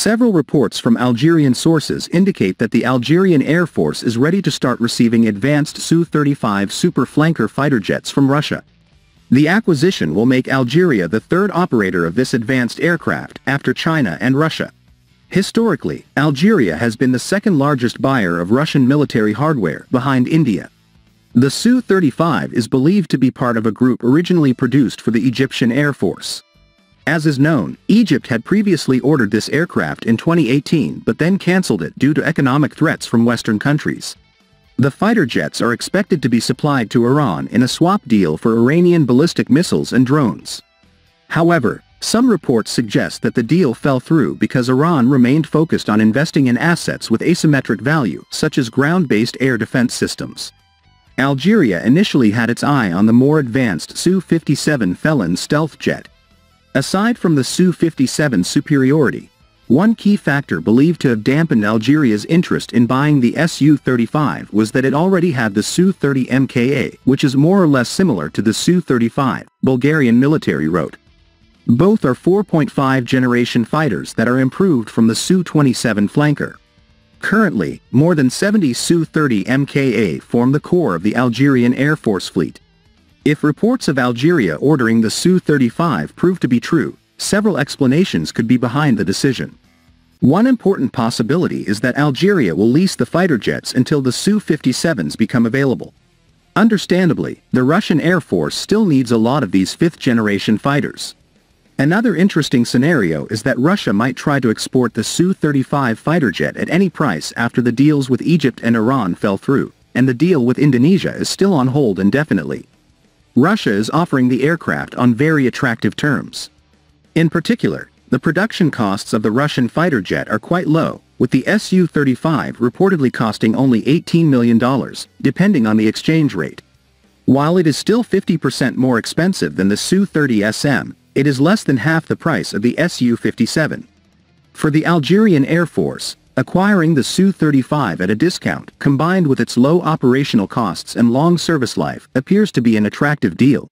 Several reports from Algerian sources indicate that the Algerian Air Force is ready to start receiving advanced Su-35 super flanker fighter jets from Russia. The acquisition will make Algeria the third operator of this advanced aircraft after China and Russia. Historically, Algeria has been the second largest buyer of Russian military hardware, behind India. The Su-35 is believed to be part of a group originally produced for the Egyptian Air Force. As is known, Egypt had previously ordered this aircraft in 2018 but then cancelled it due to economic threats from Western countries. The fighter jets are expected to be supplied to Iran in a swap deal for Iranian ballistic missiles and drones. However, some reports suggest that the deal fell through because Iran remained focused on investing in assets with asymmetric value, such as ground-based air defense systems. Algeria initially had its eye on the more advanced Su-57 Felon stealth jet. Aside from the Su-57 superiority, one key factor believed to have dampened Algeria's interest in buying the Su-35 was that it already had the Su-30 Mka, which is more or less similar to the Su-35, Bulgarian military wrote. Both are 4.5 generation fighters that are improved from the Su-27 flanker. Currently, more than 70 Su-30 Mka form the core of the Algerian Air Force fleet. If reports of Algeria ordering the Su-35 prove to be true, several explanations could be behind the decision. One important possibility is that Algeria will lease the fighter jets until the Su-57s become available. Understandably, the Russian Air Force still needs a lot of these fifth-generation fighters. Another interesting scenario is that Russia might try to export the Su-35 fighter jet at any price after the deals with Egypt and Iran fell through, and the deal with Indonesia is still on hold indefinitely. Russia is offering the aircraft on very attractive terms. In particular, the production costs of the Russian fighter jet are quite low, with the Su-35 reportedly costing only $18 million, depending on the exchange rate. While it is still 50% more expensive than the Su-30 SM, it is less than half the price of the Su-57. For the Algerian Air Force, acquiring the Su-35 at a discount, combined with its low operational costs and long service life, appears to be an attractive deal.